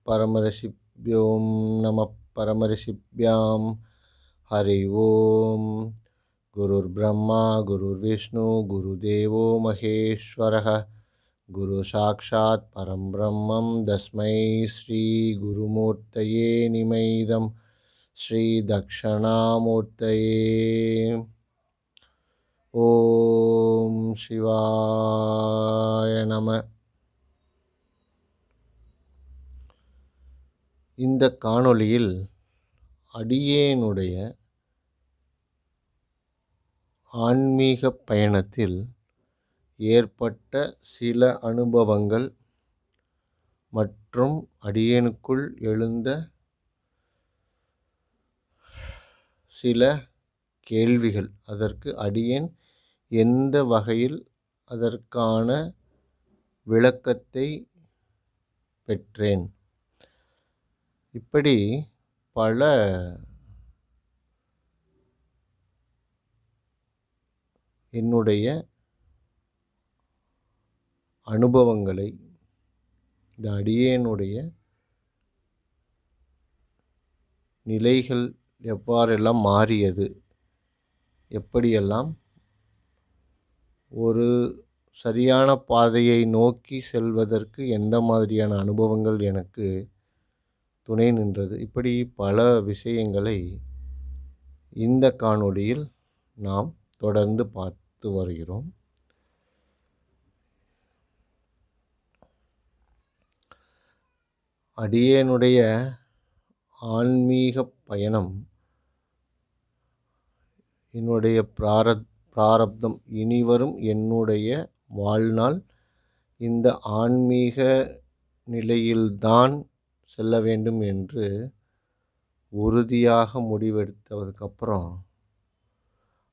परमऋषिभ्यो नमः परमऋषिभ्यां हरि ओम। गुरुर्ब्रह्मा गुरुर्विष्णु गुरुदेवो महेश्वरः गुरु साक्षात् परं ब्रह्मं तस्मै श्री गुरुमूर्तये निमैदं श्री दक्षिणामूर्तये। ஓம் சிவாய நம. இந்த காணொளியில் அடியேனுடைய ஆன்மீக பயணத்தில் ஏற்பட்ட சில அனுபவங்கள் மற்றும் அடியேனுக்குள் எழுந்த சில கேள்விகள், அதற்கு அடியேன் எந்த வகையில் அதற்கான விளக்கத்தை பெற்றேன், இப்படி பல என்னுடைய அனுபவங்களை இந்த அடியேனுடைய நிலைகள் எவ்வாறெல்லாம் மாறியது, எப்படியெல்லாம் ஒரு சரியான பாதையை நோக்கி செல்வதற்கு எந்த மாதிரியான அனுபவங்கள் எனக்கு துணை நின்றது, இப்படி பல விஷயங்களை இந்த காணொளியில் நாம் தொடர்ந்து பார்த்து வருகிறோம். அடியேனுடைய ஆன்மீக பயணம் என்னுடைய பிராரப்தம், இனிவரும் என்னுடைய வாழ்நாள் இந்த ஆன்மீக நிலையில்தான் செல்ல வேண்டும் என்று உறுதியாக முடிவெடுத்ததுக்கப்புறம்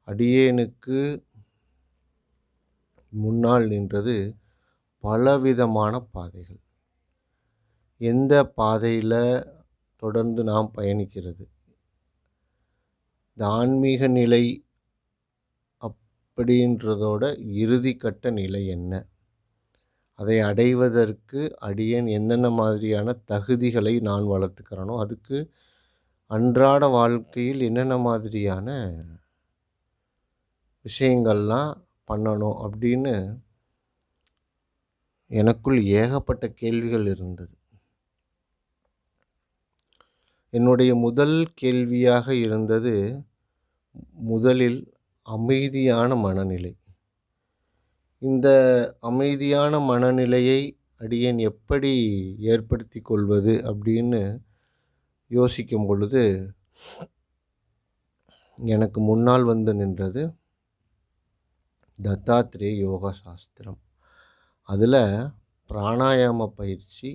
அடியேனுக்கு முன்னால் நின்றது பலவிதமான பாதைகள். எந்த பாதையில் தொடர்ந்து நாம் பயணிக்கிறது, இந்த ஆன்மீக நிலை அப்படின்றதோட இறுதிக்கட்ட நிலை என்ன, அதை அடைவதற்கு அடியேன் என்னென்ன மாதிரியான தகுதிகளை நான் வளர்த்துக்கிறேனோ, அதுக்கு அன்றாட வாழ்க்கையில் என்னென்ன மாதிரியான விஷயங்கள்லாம் பண்ணணும் அப்படின்னு எனக்குள் ஏகப்பட்ட கேள்விகள் இருந்தது. என்னுடைய முதல் கேள்வியாக இருந்தது முதலில் அமைதியான மனநிலை. இந்த அமைதியான மனநிலையை அடியேன் எப்படி ஏற்படுத்தி கொள்வது அப்படின்னு யோசிக்கும் பொழுது எனக்கு முன்னால் வந்து நின்றது தத்தாத்ரேய யோகா சாஸ்திரம். அதில் பிராணாயாம பயிற்சி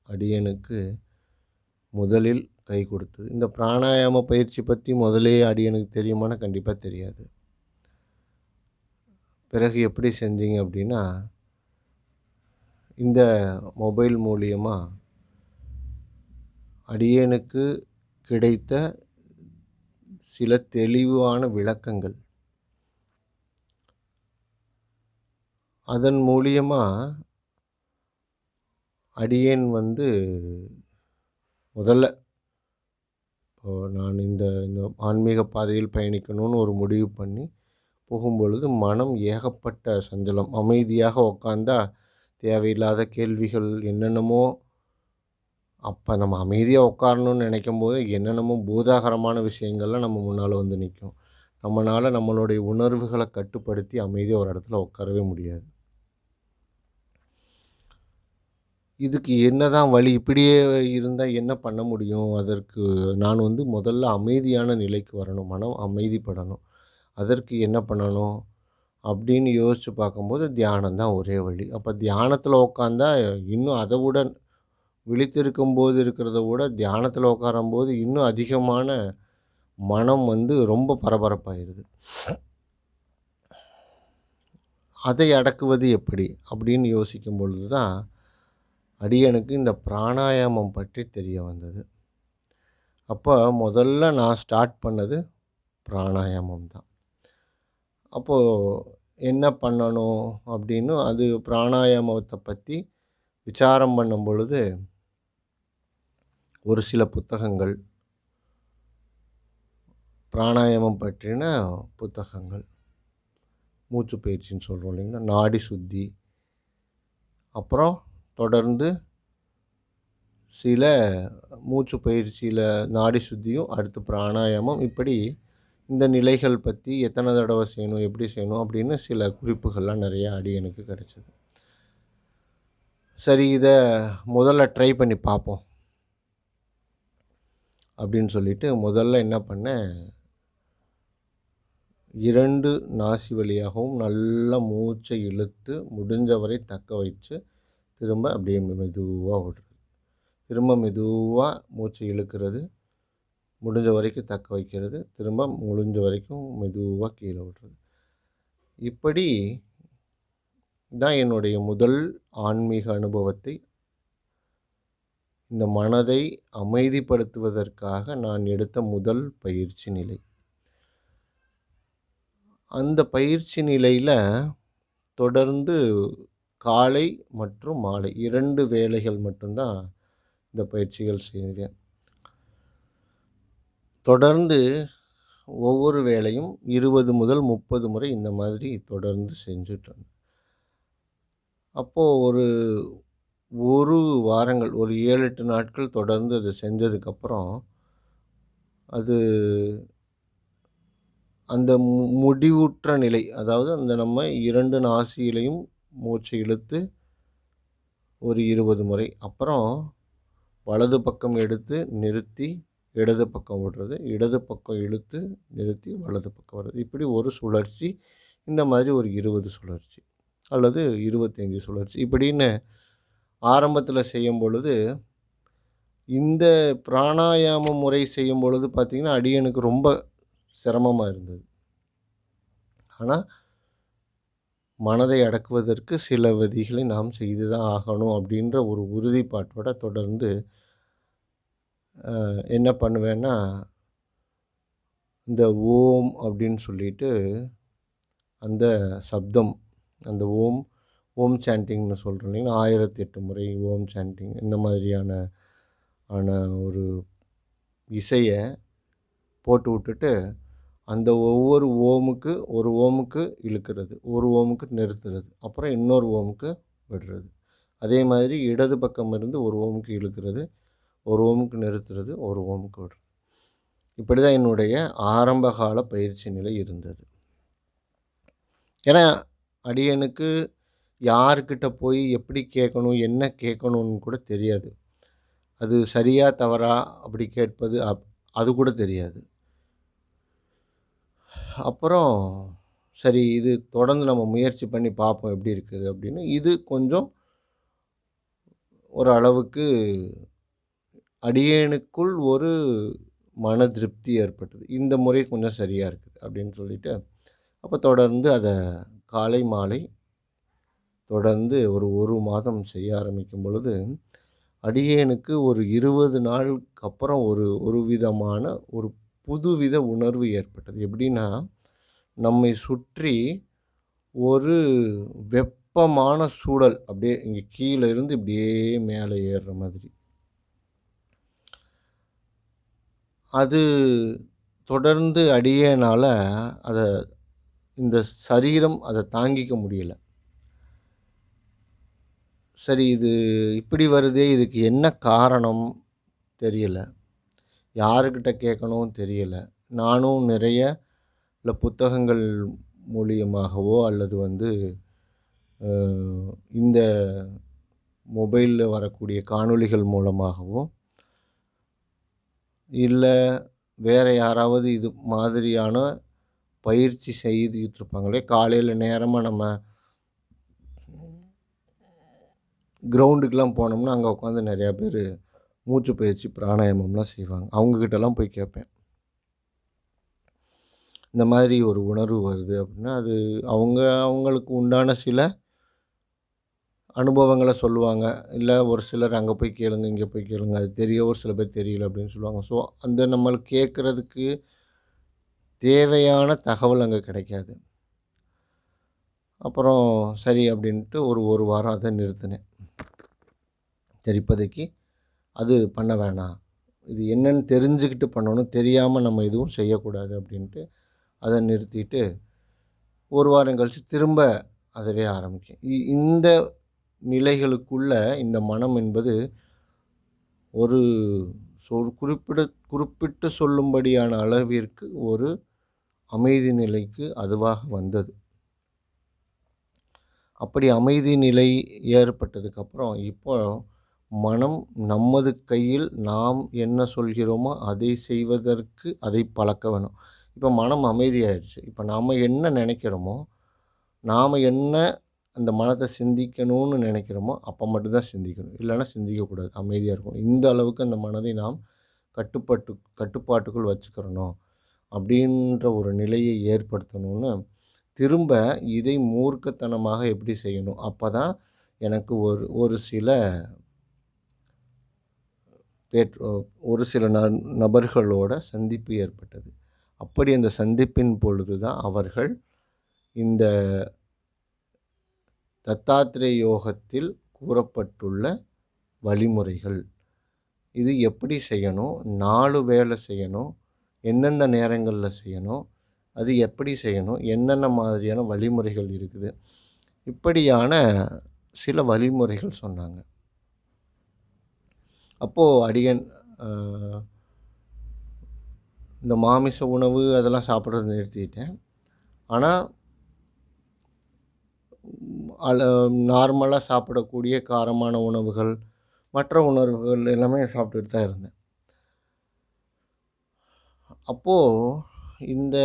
அடியனுக்கு முதலில் கை கொடுத்தது. இந்த பிராணாயாம பயிற்சி பற்றி முதலே அடியனுக்கு தெரியுமானா கண்டிப்பாக தெரியாது. பிறகு எப்படி செஞ்சீங்க அப்படின்னா, இந்த மொபைல் மூலியமாக அடியனுக்கு கிடைத்த சில தெளிவான விளக்கங்கள், அதன் மூலியமாக அடியேன் முதல்ல நான் இந்த ஆன்மீக பாதையில் பயணிக்கணும்னு ஒரு முடிவு பண்ணி போகும்பொழுது மனம் ஏகப்பட்ட சஞ்சலம். அமைதியாக உக்காந்தா தேவையில்லாத கேள்விகள் என்னென்னமோ, அப்போ நம்ம அமைதியாக உட்காரணும்னு நினைக்கும் போது என்னென்னமோ பூதாகரமான விஷயங்கள்லாம் நம்ம முன்னால் வந்து நிற்கும். நம்மளால் நம்மளுடைய உணர்வுகளை கட்டுப்படுத்தி அமைதியாக ஒரு இடத்துல உட்காரவே முடியாது. இதுக்கு என்னதான் வழி, இப்படியே இருந்தால் என்ன பண்ண முடியும், அதற்கு நான் முதல்ல அமைதியான நிலைக்கு வரணும், மனம் அமைதிப்படணும். அதற்கு என்ன பண்ணணும் அப்படின்னு யோசித்து பார்க்கும்போது தியானம் தான் ஒரே வழி. அப்போ தியானத்தில் உட்காந்தா இன்னும் அதை விட, விழித்திருக்கும்போது இருக்கிறத விட தியானத்தில் உட்காரும்போது இன்னும் அதிகமான மனம் ரொம்ப பரபரப்பாகிடுது. அதை அடக்குவது எப்படி அப்படின்னு யோசிக்கும் பொழுது தான் அடியனுக்கு இந்த பிராணாயாமம் பற்றி தெரிய வந்தது. அப்போ முதல்ல நான் ஸ்டார்ட் பண்ணது பிராணாயாமம் தான். அப்போது என்ன பண்ணணும் அப்படின்னு அது பிராணாயாமத்தை பற்றி விசாரம் பண்ணும் பொழுது ஒரு சில புத்தகங்கள், பிராணாயாமம் பற்றின புத்தகங்கள், மூச்சு பயிற்சின்னு சொல்கிறோம் இல்லைங்களா, நாடி சுத்தி, அப்புறம் தொடர்ந்து சில மூச்சு பயிற்சியில் நாடி சுத்தியும் அடுத்து பிராணாயாமம், இப்படி இந்த நிலைகள் பற்றி எத்தனை தடவை செய்யணும், எப்படி செய்யணும் அப்படின்னு சில குறிப்புகள்லாம் நிறையா எனக்கு கிடச்சிது. சரி, இதை முதல்ல ட்ரை பண்ணி பார்ப்போம் அப்படின்னு சொல்லிட்டு முதல்ல என்ன பண்ணேன், 2 நாசி வழியாகவும் நல்லா மூச்சை இழுத்து முடிஞ்சவரை தக்க வச்சு திரும்ப அப்படியே மெதுவாக விடுறது. திரும்ப மெதுவாக மூச்சை இழுக்கிறது, முடிஞ்ச வரைக்கும் தக்க வைக்கிறது, திரும்ப முடிஞ்ச வரைக்கும் மெதுவாக கீழே விடுறது. இப்படி தான் என்னுடைய முதல் ஆன்மீக அனுபவத்தை, இந்த மனதை அமைதிப்படுத்துவதற்காக நான் எடுத்த முதல் பயிற்சி நிலை. அந்த பயிற்சி நிலையில் தொடர்ந்து காலை மற்றும் மாலை 2 வேளைகள் மட்டும்தான் இந்த பயிற்சிகள் செய்தேன். தொடர்ந்து ஒவ்வொரு வேளையும் 20 முதல் 30 முறை இந்த மாதிரி தொடர்ந்து செஞ்சுட்ருந்தேன். அப்போது ஒரு வாரங்கள், ஒரு 7, 8 நாட்கள் தொடர்ந்து அதை செஞ்சதுக்கப்புறம், அது அந்த முடிவுற்ற நிலை, அதாவது அந்த நம்ம 2 நாசியிலையும் மூச்சை இழுத்து ஒரு 20 முறை, அப்புறம் வலது பக்கம் எடுத்து நிறுத்தி இடது பக்கம் விடுறது, இடது பக்கம் இழுத்து நிறுத்தி வலது பக்கம் வர்றது, இப்படி ஒரு சுழற்சி, இந்த மாதிரி ஒரு 20 சுழற்சி அல்லது 25 சுழற்சி இப்படின்னு ஆரம்பத்தில் செய்யும் பொழுது, இந்த பிராணாயாம முறை செய்யும் பொழுது பார்த்திங்கன்னா அடியனுக்கு ரொம்ப சிரமமாக இருந்தது. ஆனால் மனதை அடக்குவதற்கு சில விதிகளை நாம் செய்து தான் ஆகணும் அப்படின்ற ஒரு உறுதிப்பாட்டோட தொடர்ந்து என்ன பண்ணுவேன்னா, இந்த ஓம் அப்படின்னு சொல்லிட்டு அந்த சப்தம், அந்த ஓம் சாண்டிங்னு சொல்கிறோம் இல்லைங்களா, 1008 முறை ஓம் சாண்டிங், இந்த மாதிரியான ஒரு இசையை போட்டு விட்டுட்டு, அந்த ஒவ்வொரு ஓமுக்கு ஒரு ஓமுக்கு இழுக்கிறது, ஒரு ஓமுக்கு நிறுத்துறது, அப்புறம் இன்னொரு ஓமுக்கு விடுறது. அதே மாதிரி இடது பக்கம் இருந்து ஒரு ஓமுக்கு இழுக்கிறது, ஒரு ஓமுக்கு நிறுத்துறது, ஒரு ஓமுக்கு விடுறது. இப்படி தான் என்னுடைய ஆரம்பகால பயிற்சி நிலை இருந்தது. ஏன்னா அடியனுக்கு யார்கிட்ட போய் எப்படி கேட்கணும், என்ன கேட்கணும்னு கூட தெரியாது. அது சரியா தவறா அப்படி கேட்பது அது கூட தெரியாது. அப்புறம் சரி, இது தொடர்ந்து நம்ம முயற்சி பண்ணி பார்ப்போம் எப்படி இருக்குது அப்படின்னு, இது கொஞ்சம் ஓரளவுக்கு அடியேனுக்குள் ஒரு மன திருப்தி ஏற்பட்டது. இந்த முறை கொஞ்சம் சரியாக இருக்குது அப்படின்னு சொல்லிட்டு, அப்போ தொடர்ந்து அதை காலை மாலை தொடர்ந்து ஒரு மாதம் செய்ய ஆரம்பிக்கும் பொழுது, அடியேனுக்கு ஒரு 20 நாளுக்கு அப்புறம் ஒரு விதமான ஒரு புதுவித உணர்வு ஏற்பட்டது. எப்படின்னா, நம்மை சுற்றி ஒரு வெப்பமான சூழல் அப்படியே இங்கே கீழே இருந்து இப்படியே மேலே ஏறுற மாதிரி. அது தொடர்ந்து அடியேனால் அதை இந்த சரீரம் அதை தாங்கிக்க முடியல. சரி, இது இப்படி வருதே, இதுக்கு என்ன காரணம் தெரியல. யாருக்கிட்ட கேட்கணும் தெரியல. நானும் நிறைய புத்தகங்கள் மூலியமாகவோ அல்லது இந்த மொபைலில் வரக்கூடிய காணொளிகள் மூலமாகவோ, இல்லை வேறு யாராவது இது மாதிரியான பயிற்சி செய்துக்கிட்டு இருப்பாங்களே, காலையில் நேரமாக நம்ம கிரவுண்டுக்கெலாம் போனோம்னா அங்கே உட்காந்து நிறையா பேர் மூச்சு பயிற்சி பிராணாயாமம்லாம் செய்வாங்க. அவங்கக்கிட்டலாம் போய் கேட்பேன், இந்த மாதிரி ஒரு உணர்வு வருது அப்படின்னா, அது அவங்களுக்கு உண்டான சில அனுபவங்களை சொல்லுவாங்க. இல்லை ஒரு சிலர் அங்கே போய் கேளுங்க, இங்கே போய் கேளுங்க, அது தெரியும், ஒரு சில பேர் தெரியல அப்படின்னு சொல்லுவாங்க. ஸோ அந்த நம்மளுக்கு கேட்குறதுக்கு தேவையான தகவல் அங்கே கிடைக்காது. அப்புறம் சரி அப்படின்ட்டு ஒரு வாரம் அதை நிறுத்தினேன். சரி, இப்போதைக்கு அது பண்ண வேணாம் இது என்னன்னு தெரிஞ்சுக்கிட்டு பண்ணணும். தெரியாமல் நம்ம எதுவும் செய்யக்கூடாது அப்படின்ட்டு அதை நிறுத்திட்டு, ஒரு வாரம் கழிச்சு திரும்ப அதவே ஆரம்பிக்கும். இந்த நிலைகளுக்குள்ள இந்த மனம் என்பது ஒரு குறிப்பிட்டு சொல்லும்படியான அளவிற்கு ஒரு அமைதி நிலைக்கு அதுவாக வந்தது. அப்படி அமைதி நிலை ஏற்பட்டதுக்கப்புறம், இப்போ மனம் நமது கையில் நாம் என்ன சொல்கிறோமோ அதை செய்வதற்கு அதை பழக்க வேணும். இப்போ மனம் அமைதியாயிடுச்சு. இப்போ நாம என்ன நினைக்கிறோமோ, நாம என்ன அந்த மனத சிந்திக்கணும்னு நினைக்கிறோமோ, அப்போ மட்டும் தான் சிந்திக்கணும். இல்லைன்னா சிந்திக்கக்கூடாது. அமைதியா இருக்கணும். இந்த அளவுக்கு அந்த மனதை நாம் கட்டுப்பாட்டுக்குள் வச்சுக்கிறணும். அப்படின்ற ஒரு நிலையை ஏற்படுத்தணும்னு, திரும்ப இதை மூர்க்கத்தனமாக எப்படி செய்யணும்? அப்பதான் எனக்கு ஒரு ஒரு சில பேற்று ஒரு சில நபர்களோட சந்திப்பு ஏற்பட்டது. அப்படி அந்த சந்திப்பின் பொழுது தான் அவர்கள் இந்த தத்தாத்ரேய யோகத்தில் கூறப்பட்டுள்ள வழிமுறைகள். இது எப்படி செய்யணும்? 4 வேளை செய்யணும். எந்தெந்த நேரங்கள்ல செய்யணும்? அது எப்படி செய்யணும்? என்னென்ன மாதிரியான வழிமுறைகள் இருக்குது? இப்படியான சில வழிமுறைகள் சொன்னாங்க. அப்போ அடியேன் அ இந்த மாமிச உணவு அதெல்லாம் சாப்பிட்றத நிறுத்திட்டேன். ஆனா, நார்மலா சாப்பிடக்கூடிய காரமான உணவுகள், மற்ற உணவுகள் எல்லாமே சாப்பிட்டுட்டு தான் இருந்தேன். அப்போ இந்த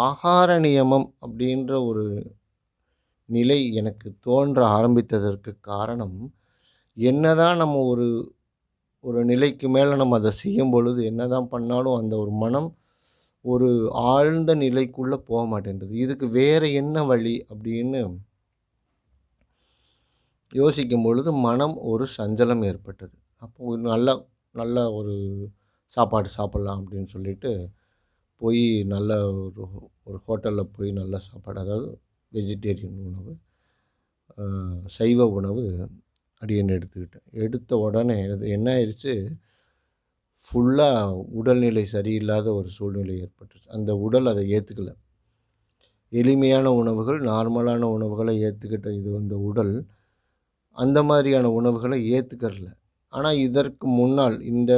ஆகார நியமம் அப்படின்ற ஒரு நிலை எனக்கு தோன்ற ஆரம்பித்ததற்கு காரணம், என்னதான் நம்ம ஒரு ஒரு நிலைக்கு மேல நம்ம அத செய்யும்பொழுது, என்னதான் பண்ணாலும் அந்த ஒரு மனம் ஒரு ஆழ்ந்த நிலைக்குள்ள மாட்டேன்டுது. இதுக்கு வேற என்ன வழி அப்படின்னு யோசிக்கும் பொழுது, மனம் ஒரு சஞ்சலம் ஏற்பட்டது. அப்போ நல்ல நல்ல ஒரு சாப்பாடு சாப்பிடலாம் அப்படின்னு சொல்லிட்டு, போய் நல்ல ஒரு ஒரு ஹோட்டல்ல போய் நல்ல சாப்பாடு, அதாவது வெஜிடேரியன் உணவு, அ சைவ உணவு அடியேன் எடுத்துக்கிட்டேன். எடுத்த உடனே அது என்ன ஆயிருச்சு, ஃபுல்லா உடல்நிலை சரியில்லாத ஒரு சூழ்நிலை ஏற்பட்டுருச்சு. அந்த உடல் அதை ஏத்துக்கல. எளிமையான உணவுகள், நார்மலான உணவுகள ஏத்துக்கிட்ட இந்த உடல், அந்த மாதிரியான உணவுகள ஏத்துக்கறல. ஆனா இதற்கு முன்னால், இந்த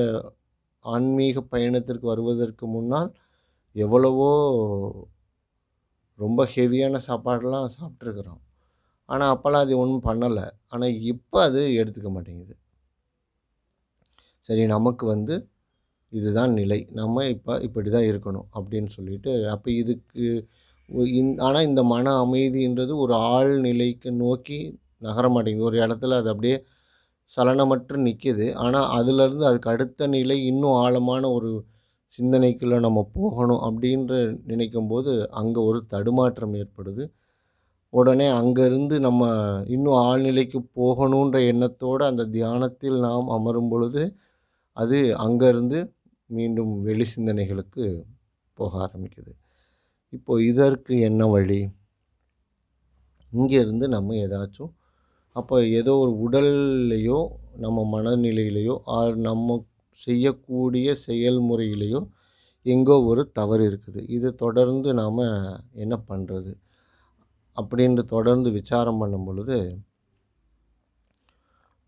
ஆன்மீக பயணத்திற்கு வருவதற்கு முன்னால், எவ்வளவோ ரொம்ப ஹெவியான சாப்பாடுலாம் சாப்பிட்டுருக்குறோம். ஆனா அப்பலாம் அது ஒண்ணும் பண்ணல. ஆனா இப்ப அது எடுத்துக்க மாட்டேங்குது. சரி, நமக்கு இதுதான் நிலை. நம்ம இப்படி தான் இருக்கணும் அப்படின்னு சொல்லிட்டு, அப்ப இதுக்கு ஆனா இந்த மன அமைதின்றது ஒரு ஆழ் நிலைக்கு நோக்கி நகர மாட்டேங்குது. ஒரு இடத்துல அது அப்படியே சலனமற்று நிக்குது. ஆனா அதுலேருந்து அதுக்கு அடுத்த நிலை இன்னும் ஆழமான ஒரு சிந்தனைக்குள்ள நம்ம போகணும் அப்படின்ற நினைக்கும்போது, அங்க ஒரு தடுமாற்றம் ஏற்படுது. உடனே அங்கருந்து நம்ம இன்னும் ஆழ்நிலைக்கு போகணுன்ற எண்ணத்தோட அந்த தியானத்தில் நாம் அமரும் பொழுது, அது அங்கருந்து மீண்டும் வெளி சிந்தனைகளுக்கு போக ஆரம்பிக்குது. இப்போ இதற்கு என்ன வழி? இங்கேருந்து நம்ம ஏதாச்சும் அப்போ ஏதோ ஒரு உடல்லையோ, நம்ம மனநிலையிலயோ, நம்ம செய்யக்கூடிய செயல்முறையிலயோ எங்கோ ஒரு தவறு இருக்குது. இது தொடர்ந்து நாம என்ன பண்றது? அப்படின்னு தொடர்ந்து விசாரம் பண்ணும் பொழுது,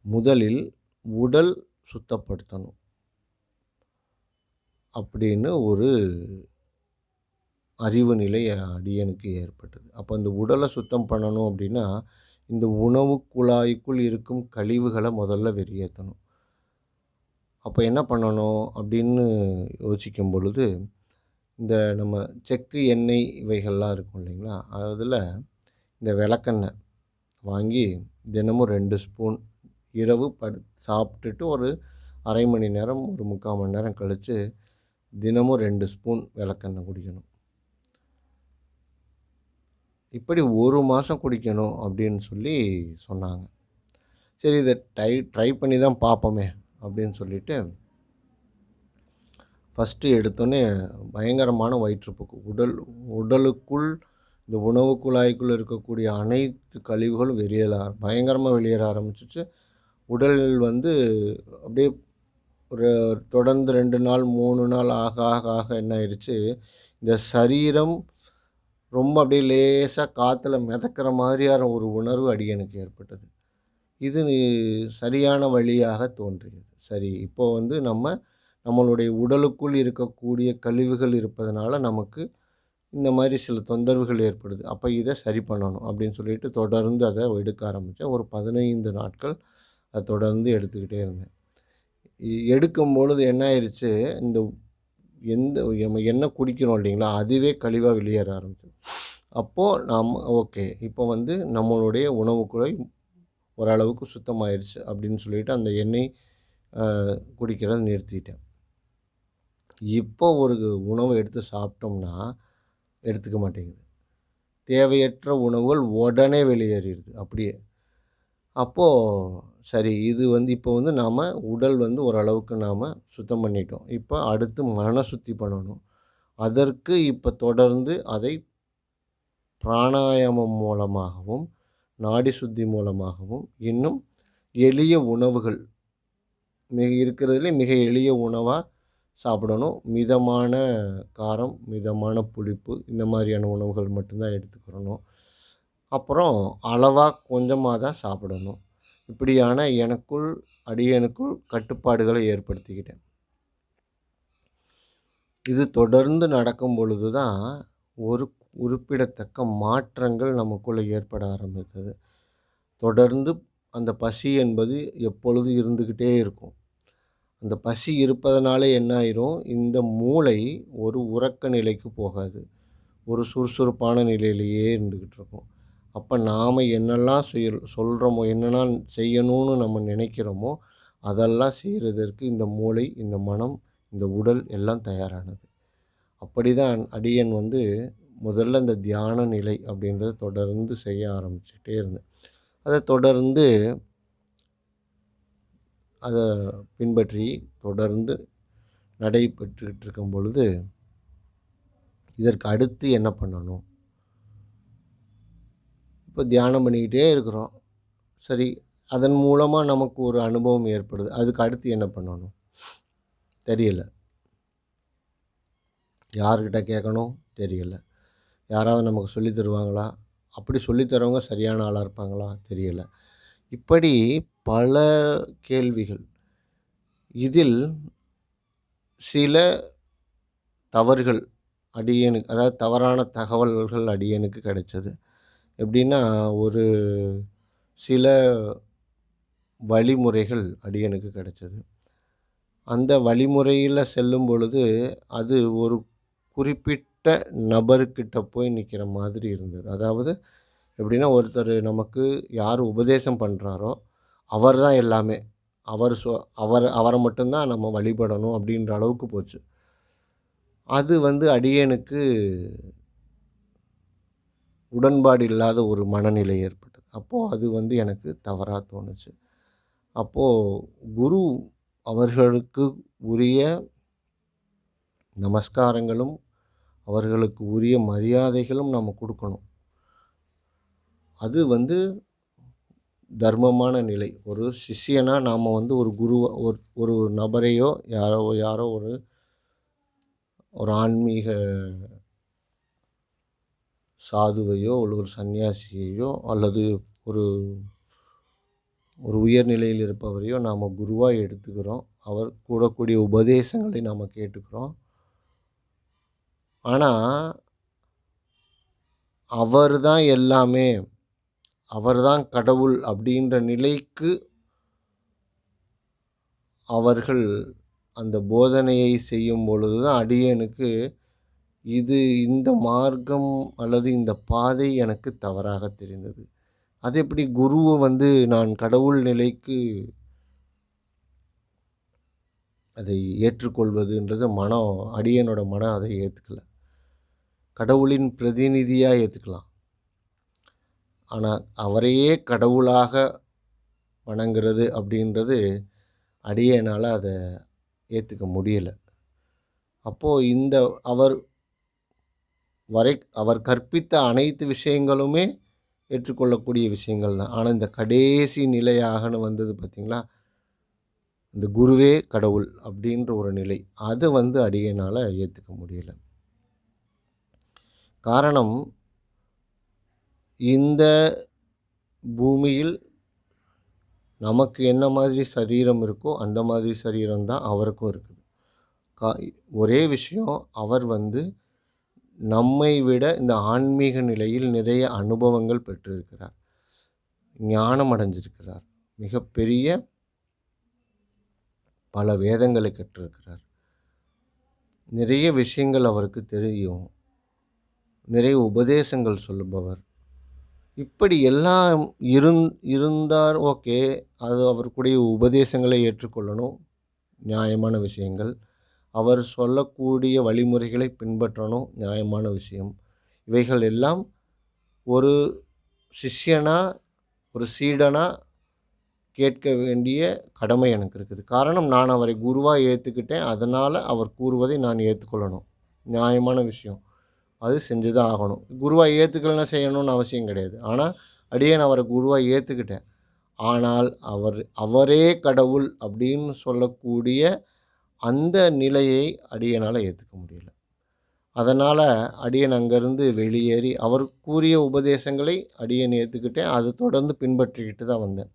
முதலில் உடல் சுத்தப்படுத்தணும் அப்படின்னு ஒரு அறிவு நிலை அடியனுக்கு ஏற்பட்டது. அப்போ இந்த உடலை சுத்தம் பண்ணணும் அப்படின்னா, இந்த உணவு குழாய்க்குள் இருக்கும் கழிவுகள முதல்ல வெளியேத்தணும். அப்போ என்ன பண்ணணும் அப்படின்னு யோசிக்கும் பொழுது, இந்த நம்ம செக்கு எண்ணெய் இவைகள்லாம் இருக்கும் இல்லைங்களா? அதில இந்த விளக்கெண்ணெய் வாங்கி தினமும் 2 ஸ்பூன், இரவு சாப்பிட்டுட்டு ஒரு 1/2 மணி நேரம், ஒரு 3/4 மணி நேரம் கழிச்சு தினமும் 2 ஸ்பூன் விளக்கெண்ணெய் குடிக்கணும். இப்படி 1 மாதம் குடிக்கணும் அப்படின்னு சொல்லி சொன்னாங்க. சரி, இத ட்ரை பண்ணி தான் பார்ப்போமே அப்படின்னு சொல்லிட்டு, ஃபஸ்ட்டு எடுத்தோனே பயங்கரமான வயிற்றுப்போக்கு. உடலுக்குள் இந்த உணவு குழாய்க்குள்ள இருக்கக்கூடிய அனைத்து கழிவுகளும் பயங்கரமா வெளியேற ஆரம்பிச்சுச்சு. உடல் அப்படியே ஒரு தொடர்ந்து 2 நாள், 3 நாள் ஆக ஆக ஆக என்ன ஆயிடுச்சு, இந்த சரீரம் ரொம்ப அப்படியே லேசா காத்துல மிதக்கிற மாதிரியான ஒரு உணர்வு அடியேனுக்கு ஏற்பட்டது. இது சரியான வழியாக தோன்றியது. சரி, இப்போ வந்து நம்மளுடைய உடலுக்குள் இருக்கக்கூடிய கழிவுகள் இருப்பதனால நமக்கு இந்த மாரி சில தொந்தரவுகள் ஏற்படுது. அப்ப இத சரி பண்ணணும் அப்படின்னு சொல்லிட்டு தொடர்ந்து அத எடுக்க ஆரம்பிச்சேன். ஒரு 15 நாட்கள் அத தொடர்ந்து எடுத்துக்கிட்டே இருந்தேன். எடுக்கும்பொழுது என்ன ஆயிருச்சு, இந்த நம்ம என்ன குடிக்கிறோம் இல்லைங்களா, அதுவே கழிவா வெளியேற ஆரம்பிச்சது. அப்போ ஓகே, இப்போ வந்து நம்மளுடைய உணவு குழாய் ஓரளவுக்கு சுத்தமாயிருச்சு அப்படின்னு சொல்லிட்டு அந்த எண்ணெய் அ குடிக்கிறத நிறுத்திட்டேன். இப்போ ஒரு உணவு எடுத்து சாப்பிட்டோம்னா, எடுத்துக்க மாட்டேங்குது. தேவையற்ற உணவுகள் உடனே வெளியேறிருது அப்படியே. அப்போ சரி, இது வந்து இப்போ வந்து உடல் வந்து ஓரளவுக்கு சுத்தம் பண்ணிட்டோம். இப்ப அடுத்து மன சுத்தி பண்ணணும். அதற்கு இப்ப தொடர்ந்து அதை பிராணாயாமம் மூலமாகவும், நாடி சுத்தி மூலமாகவும், இன்னும் எளிய உணவுகள் இருக்கிறதுலே மிக எளிய உணவா சாப்பிடணும். மிதமான காரம், மிதமான புளிப்பு இந்த மாதிரியான உணவுகள் மட்டும் தான் எடுத்துக்கிறணும். அப்புறம் அளவா கொஞ்சமா தான் சாப்பிடணும். இப்படியான அடியேனுக்குள் கட்டுப்பாடுகளை ஏற்படுத்திக்கிட்டேன். இது தொடர்ந்து நடக்கும் பொழுது தான் ஒரு குறிப்பிடத்தக்க மாற்றங்கள் நமக்குள்ள ஏற்பட ஆரம்பித்தது. தொடர்ந்து அந்த பசி என்பது எப்பொழுதும் இருந்துக்கிட்டே இருக்கும். அந்த பசி இருப்பதனால என்ன ஆயிரும், இந்த மூளை ஒரு உறக்க நிலைக்கு போகாது. ஒரு சுறுசுறுப்பான நிலையிலேயே இருந்துகிட்டு இருக்கும். அப்ப நாம என்னெல்லாம் சொல்றோமோ, என்னெல்லாம் செய்யணும்னு நம்ம நினைக்கிறோமோ, அதெல்லாம் செய்றதற்கு இந்த மூளை, இந்த மனம், இந்த உடல் எல்லாம் தயாரானது. அப்படிதான் அடியேன் வந்து முதல்ல இந்த தியான நிலை அப்படின்றத தொடர்ந்து செய்ய ஆரம்பிச்சுட்டே இருந்தேன். அத தொடர்ந்து அத பின்பற்றி தொடர்ந்து நடைபெற்றுக்கிட்டு இருக்கும் பொழுது, இதற்கு அடுத்து என்ன பண்ணணும்? இப்ப தியானம் பண்ணிக்கிட்டே இருக்கிறோம். சரி, அதன் மூலமா நமக்கு ஒரு அனுபவம் ஏற்படுது. அதுக்கு அடுத்து என்ன பண்ணணும்? தெரியல. யார்கிட்ட கேட்கணும்? தெரியல. யாராவது நமக்கு சொல்லி தருவாங்களா? அப்படி சொல்லி தரவங்க சரியான ஆளா இருப்பாங்களா? தெரியல. இப்படி பல கேள்விகள். இதில் சில தவறுகள் அதாவது தவறான தகவல்கள் அடியேனுக்கு கிடைச்சது. எப்படின்னா, ஒரு சில வழிமுறைகள் அடியேனுக்கு கிடைச்சது. அந்த வழிமுறையில செல்லும் பொழுது, அது ஒரு குறிப்பிட்ட நபர்கிட்ட போய் நிக்கிற மாதிரி இருந்தது. அதாவது எப்படின்னா, ஒருத்தர் நமக்கு யார் உபதேசம் பண்றாரோ, அவர் தான் எல்லாமே. அவர் சொ அவர் அவர மட்டும் தான் நம்ம வழிபடணும் அப்படின்ற அளவுக்கு போச்சு. அது வந்து அடியேனுக்கு உடன்பாடு இல்லாத ஒரு மனநிலை ஏற்பட்டது. அப்போ அது வந்து எனக்கு தவறா தோணுச்சு. அப்போ குரு அவர்களுக்கு உரிய நமஸ்காரங்களும், அவர்களுக்கு உரிய மரியாதைகளும் நம்ம குடுக்கணும். அது வந்து தர்மமான நிலை. ஒரு சிஷ்யனா நாம வந்து ஒரு குருவ ஒரு ஒரு நபரையோ, யாரோ யாரோ ஒரு ஒரு ஆன்மீக சாதுவையோ, ஒரு சன்னியாசியையோ அல்லது ஒரு ஒரு உயர்நிலையில் இருப்பவரையோ நாம குருவா எடுத்துக்கிறோம். அவர் கூறக்கூடிய உபதேசங்களை நாம கேட்டுக்கிறோம். ஆனா, அவர் தான் எல்லாமே, அவர் தான் கடவுள் அப்படின்ற நிலைக்கு அவர்கள் அந்த போதனையை செய்யும் பொழுது தான் அடியேனுக்கு இந்த மார்க்கம் அல்லது இந்த பாதை எனக்கு தவறாக தெரிந்தது. அது எப்படி குருவ வந்து நான் கடவுள் நிலைக்கு அதை ஏற்றுக்கொள்வதுன்றது அடியேனோட மனம் அதை ஏத்துக்கல. கடவுளின் பிரதிநிதியா ஏத்துக்கலாம். ஆனா, அவரையே கடவுளாக வணங்குறது அப்படின்றது அடியேனால அத ஏத்துக்க முடியல. அப்போ அவர் அவர் கற்பித்த அனைத்து விஷயங்களுமே ஏற்றுக்கொள்ளக்கூடிய விஷயங்கள் தான். ஆனா, இந்த கடைசி நிலையாகன்னு வந்தது பார்த்தீங்களா? இந்த குருவே கடவுள் அப்படின்ற ஒரு நிலை. அதை அடியேனால் ஏற்றுக்க முடியல. காரணம், இந்த பூமியில் நமக்கு என்ன மாதிரி சரீரம் இருக்கோ அந்த மாதிரி சரீரம் தான் அவருக்கும் இருக்குது. ஒரே விஷயம், அவர் நம்மை விட இந்த ஆன்மீக நிலையில் நிறைய அனுபவங்கள் பெற்றிருக்கிறார். ஞானம் அடைஞ்சிருக்கிறார். மிகப்பெரிய பல வேதங்களை கற்றிருக்கிறார். நிறைய விஷயங்கள் அவருக்கு தெரியும். நிறைய உபதேசங்கள் சொல்லுபவர். இப்படி எல்லாம் இருந்தார். ஓகே, அது அவருக்குடைய உபதேசங்களை ஏற்றுக்கொள்ளணும். நியாயமான விஷயங்கள். அவர் சொல்லக்கூடிய வழிமுறைகளை பின்பற்றணும். நியாயமான விஷயம். இவைகள் எல்லாம் ஒரு சிஷ்யனா, ஒரு சீடனா கேட்க வேண்டிய கடமை எனக்கு இருக்குது. காரணம், நான் அவரை குருவாக ஏற்றுக்கிட்டேன். அதனால் அவர் கூறுவதை நான் ஏற்றுக்கொள்ளணும். நியாயமான விஷயம். அது செஞ்சு தான் ஆகணும். குருவாக ஏற்றுக்கலன்னா செய்யணும்னு அவசியம் கிடையாது. ஆனால் அடியேன் அவரை குருவாக ஏற்றுக்கிட்டேன். ஆனால் அவரே கடவுள் அப்படின்னு சொல்லக்கூடிய அந்த நிலையை அடியேனால் ஏற்றுக்க முடியல. அதனால் அடியேன் அங்கேருந்து வெளியேறி அவர் கூறிய உபதேசங்களை அடியேன் ஏற்றுக்கிட்டேன். அதை தொடர்ந்து பின்பற்றிக்கிட்டு தான் வந்தேன்.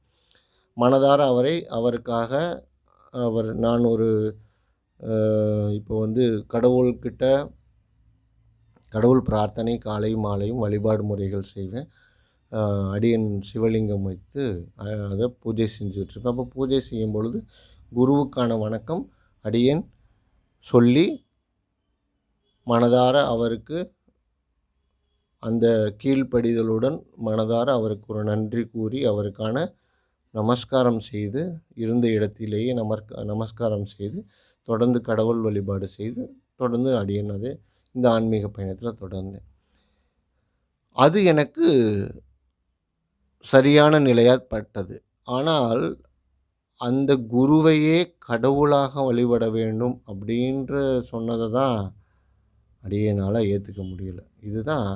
மனதார அவருக்காக நான் ஒரு இப்போ கடவுள்கிட்ட கடவுள் பிரார்த்தனை காலை மாலையும் வழிபாடு முறைகள் செய்வேன். அடியேன் சிவலிங்கம் வைத்து அதை பூஜை செஞ்சுட்ருப்பேன். அப்போ பூஜை செய்யும் பொழுது குருவுக்கான வணக்கம் அடியேன் சொல்லி மனதார அவருக்கு அந்த கீழ்ப்படிதலுடன் மனதார அவருக்கு ஒரு நன்றி கூறி அவருக்கான நமஸ்காரம் செய்து, இருந்த இடத்திலேயே நமஸ்காரம் செய்து, தொடர்ந்து கடவுள் வழிபாடு செய்து, தொடர்ந்து அடியேன் இந்த ஆன்மீக பயணத்தில் தொடர்ந்தேன். அது எனக்கு சரியான நிலையாக பட்டது. ஆனால் அந்த குருவையே கடவுளாக வழிபட வேண்டும் அப்படின்ற சொன்னதை தான் அடியேனால் ஏற்றுக்க முடியல. இதுதான்,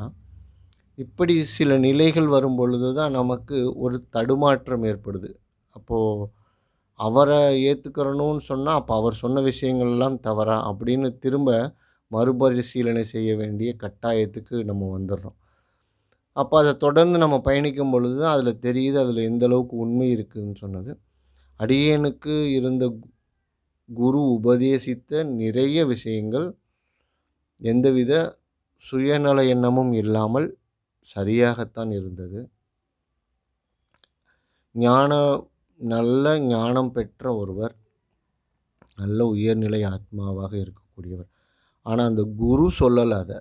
இப்படி சில நிலைகள் வரும் பொழுது தான் நமக்கு ஒரு தடுமாற்றம் ஏற்படுது. அப்போது அவரை ஏற்றுக்கிறணும்னு சொன்னால், அப்போ அவர் சொன்ன விஷயங்கள்லாம் தவறா அப்படின்னு திரும்ப மறுபரிசீலனை செய்ய வேண்டிய கட்டாயத்துக்கு நம்ம வந்துடுறோம். அப்போ அதை தொடர்ந்து நம்ம பயணிக்கும் பொழுது தான் அதில் தெரியுது, அதில் எந்த அளவுக்கு உண்மை இருக்குதுன்னு சொன்னது. அடியேனுக்கு இருந்த குரு உபதேசித்த நிறைய விஷயங்கள் எந்தவித சுயநல எண்ணமும் இல்லாமல் சரியாகத்தான் இருந்தது. நல்ல ஞானம் பெற்ற ஒருவர், நல்ல உயர்நிலை ஆத்மாவாக இருக்கக்கூடியவர். ஆனால் அந்த குரு சொல்லலை அதை,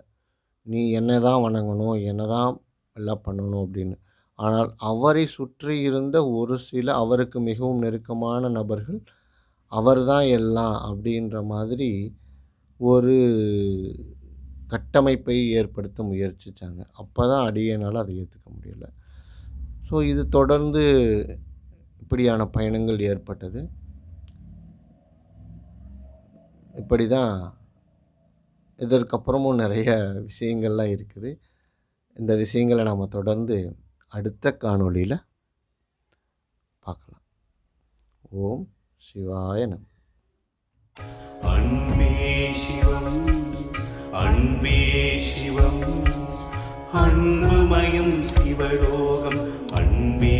நீ என்னை தான் வணங்கணும், என்னை தான் எல்லாம் பண்ணணும் அப்படின்னு. ஆனால் அவரை சுற்றி இருந்த ஒரு சில அவருக்கு மிகவும் நெருக்கமான நபர்கள் அவர் தான் எல்லாம் அப்படின்ற மாதிரி ஒரு கட்டமைப்பை ஏற்படுத்த முயற்சித்தாங்க. அப்போ தான் அடியேனால் அதை ஏற்றுக்க முடியல. ஸோ இது தொடர்ந்து இப்படியான பயணங்கள் ஏற்பட்டது. இப்படி தான் இதற்கப்புறமும் நிறைய விஷயங்கள்லாம் இருக்குது. இந்த விஷயங்களை நாம் தொடர்ந்து அடுத்த காணொளியில் பார்க்கலாம். ஓம் சிவாய நம. அன்பே சிவம், அன்பே சிவம், அன்புமயம் சிவலோகம், அன்பே